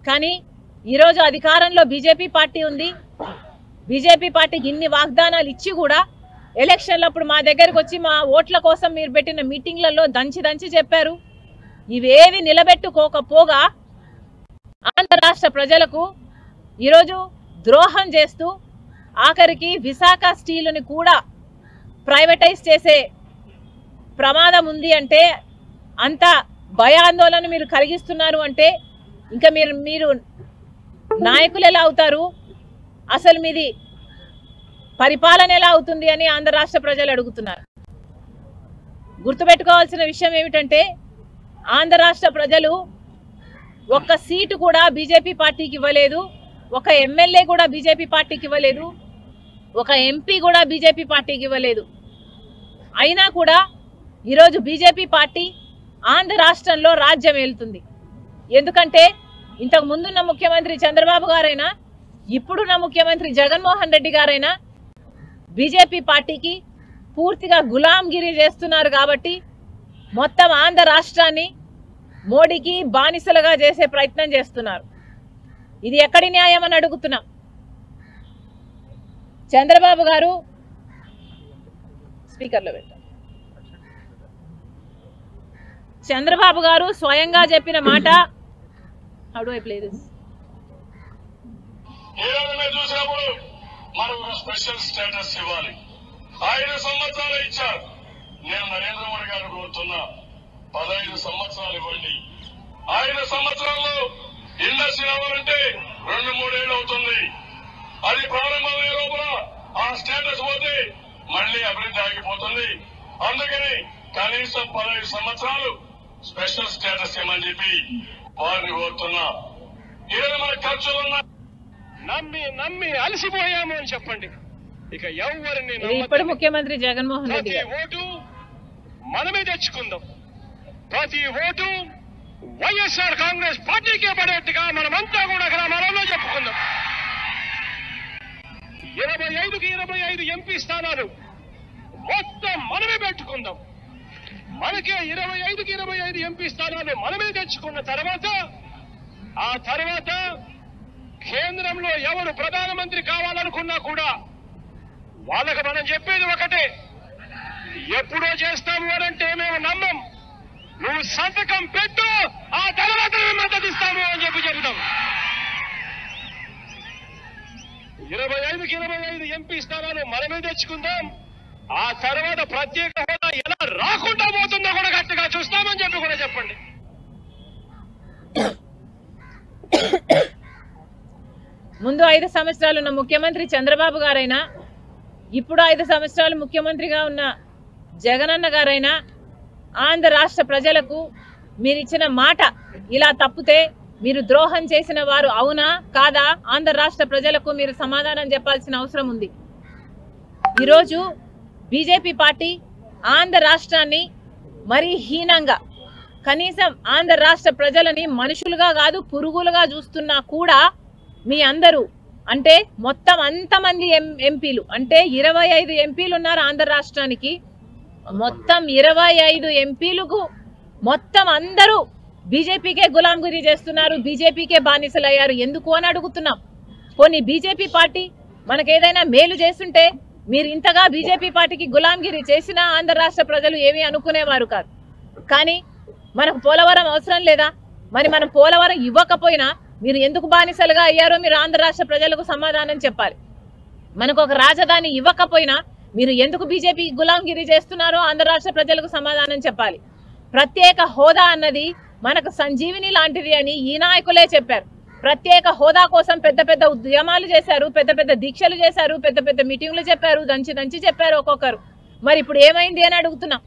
కానీ ఈరోజు అధికారంలో బీజేపీ పార్టీ ఉంది. బీజేపీ పార్టీకి ఇన్ని వాగ్దానాలు ఇచ్చి కూడా ఎలక్షన్లప్పుడు మా దగ్గరకు వచ్చి మా ఓట్ల కోసం మీరు పెట్టిన మీటింగ్లలో దంచి చెప్పారు. ఇవేవి నిలబెట్టుకోకపోగా ఆంధ్ర రాష్ట్ర ప్రజలకు ఈరోజు ద్రోహం చేస్తూ ఆఖరికి విశాఖ స్టీలుని కూడా ప్రైవేటైజ్ చేసే ప్రమాదం ఉంది అంటే, అంత భయాందోళన మీరు కలిగిస్తున్నారు అంటే ఇంకా మీరు నాయకులు ఎలా అవుతారు? అసలు మీది పరిపాలన ఎలా అవుతుంది అని ఆంధ్ర రాష్ట్ర ప్రజలు అడుగుతున్నారు. గుర్తుపెట్టుకోవాల్సిన విషయం ఏమిటంటే, ఆంధ్ర రాష్ట్ర ప్రజలు ఒక్క సీటు కూడా బీజేపీ పార్టీకి ఇవ్వలేదు, ఒక ఎమ్మెల్యే కూడా బీజేపీ పార్టీకి ఇవ్వలేదు, ఒక ఎంపీ కూడా బీజేపీ పార్టీకి ఇవ్వలేదు. అయినా కూడా ఈరోజు బీజేపీ పార్టీ ఆంధ్ర రాష్ట్రంలో రాజ్యం ఏలుతుంది. ఎందుకంటే ఇంతకు ముందున్న ముఖ్యమంత్రి చంద్రబాబు గారైనా ఇప్పుడున్న ముఖ్యమంత్రి జగన్మోహన్ రెడ్డి గారైనా బీజేపీ పార్టీకి పూర్తిగా గులాంగిరి చేస్తున్నారు. కాబట్టి మొత్తం ఆంధ్ర రాష్ట్రాన్ని మోడీకి బానిసలుగా చేసే ప్రయత్నం చేస్తున్నారు. ఇది ఎక్కడి న్యాయం అని అడుగుతున్నాం. చంద్రబాబు గారు స్పీకర్లో పెట్టారు. చంద్రబాబు గారు స్వయంగా చెప్పిన మాట, how do I play this? మనకు స్పెషల్ స్టేటస్ ఇవ్వాలి. 5 సంవత్సరాలు ఇచ్చారు. నేను నరేంద్ర మోడీ గారు కోరుతున్నా 15 సంవత్సరాలు ఇవ్వండి. 5 సంవత్సరాల్లో ఇండస్ట్రీ రావాలంటే 2-3 ఏళ్ళు అవుతుంది. అది ప్రారంభమయ్యే లోపల ఆ స్టేటస్ పోతే మళ్లీ అభివృద్ధి ఆగిపోతుంది. అందుకని కనీసం 15 సంవత్సరాలు స్పెషల్ స్టేటస్ ఇవ్వమని చెప్పి వారిని కోరుతున్నా. ఈరోజు మన ఖర్చులున్నా నమ్మి అలసిపోయాము అని చెప్పండి. ఇక ఎవరిని ఇప్పుడు ముఖ్యమంత్రి జగన్మోహన్ రెడ్డి ఓటు మనమే తెచ్చుకుందాం. ప్రతి ఓటు వైఎస్ఆర్ కాంగ్రెస్ పార్టీకే పడేట్టుగా మనమంతా కూడా గ్రామాలలో చెప్పుకుందాం. 25కి 25 ఎంపీ స్థానాలు మొత్తం మనమే పెట్టుకుందాం. మనకే 25కి 25 ఎంపీ స్థానాలు మనమే తెచ్చుకున్న తర్వాత ఆ తర్వాత కేంద్రంలో ఎవరు ప్రధానమంత్రి కావాలనుకున్నా కూడా వాళ్ళకి మనం చెప్పేది ఒకటే, ఎప్పుడో చేస్తాము అనంటే మేము నమ్మం. నువ్వు సంతకం పెట్టు, ఆ తర్వాత మద్దతు ఇస్తాము అని చెప్పి చెబుతాం. 25కి 25 ఎంపీ స్థానాలు మనమే తెచ్చుకుందాం. ఆ తర్వాత ప్రత్యేక హోదా ఎలా రాకుండా పోతుందో కూడా గట్టిగా చూస్తామని చెప్పి కూడా చెప్పండి. ముందు 5 సంవత్సరాలు ఉన్న ముఖ్యమంత్రి చంద్రబాబు గారైనా ఇప్పుడు 5 సంవత్సరాలు ముఖ్యమంత్రిగా ఉన్న జగనన్న గారైనా ఆంధ్ర రాష్ట్ర ప్రజలకు మీరు ఇచ్చిన మాట ఇలా తప్పితే మీరు ద్రోహం చేసిన వారు అవునా కాదా ఆంధ్ర రాష్ట్ర ప్రజలకు మీరు సమాధానం చెప్పాల్సిన అవసరం ఉంది. ఈరోజు బీజేపీ పార్టీ ఆంధ్ర రాష్ట్రాన్ని మరీ హీనంగా, కనీసం ఆంధ్ర రాష్ట్ర ప్రజలని మనుషులుగా కాదు పురుగులుగా చూస్తున్నా కూడా మీ అందరూ అంటే మొత్తం అంతమంది ఎంపీలు అంటే 25 ఎంపీలు ఉన్నారు ఆంధ్ర రాష్ట్రానికి. మొత్తం 25 ఎంపీలకు మొత్తం అందరూ బీజేపీకే గులాంగిరి చేస్తున్నారు, బీజేపీకే బానిసలయ్యారు. ఎందుకు అని అడుగుతున్నాం. పోనీ బీజేపీ పార్టీ మనకేదైనా మేలు చేస్తుంటే మీరు ఇంతగా బీజేపీ పార్టీకి గులాంగిరి చేసినా ఆంధ్ర రాష్ట్ర ప్రజలు ఏమీ అనుకునేవారు కాదు. కానీ మనకు పోలవరం అవసరం లేదా? మరి మనం పోలవరం ఇవ్వకపోయినా మీరు ఎందుకు బానిసలుగా అయ్యారో మీరు ఆంధ్ర రాష్ట్ర ప్రజలకు సమాధానం చెప్పాలి. మనకు ఒక రాజధాని ఇవ్వకపోయినా మీరు ఎందుకు బీజేపీకి గులాంగిరి చేస్తున్నారో ఆంధ్ర రాష్ట్ర ప్రజలకు సమాధానం చెప్పాలి. ప్రత్యేక హోదా అన్నది మనకు సంజీవిని లాంటిది అని ఈ నాయకులే చెప్పారు. ప్రత్యేక హోదా కోసం పెద్ద పెద్ద ఉద్యమాలు చేశారు, పెద్ద పెద్ద దీక్షలు చేశారు, పెద్ద పెద్ద మీటింగ్లు చెప్పారు, దంచి చెప్పారు ఒక్కొక్కరు. మరి ఇప్పుడు ఏమైంది అని అడుగుతున్నాం.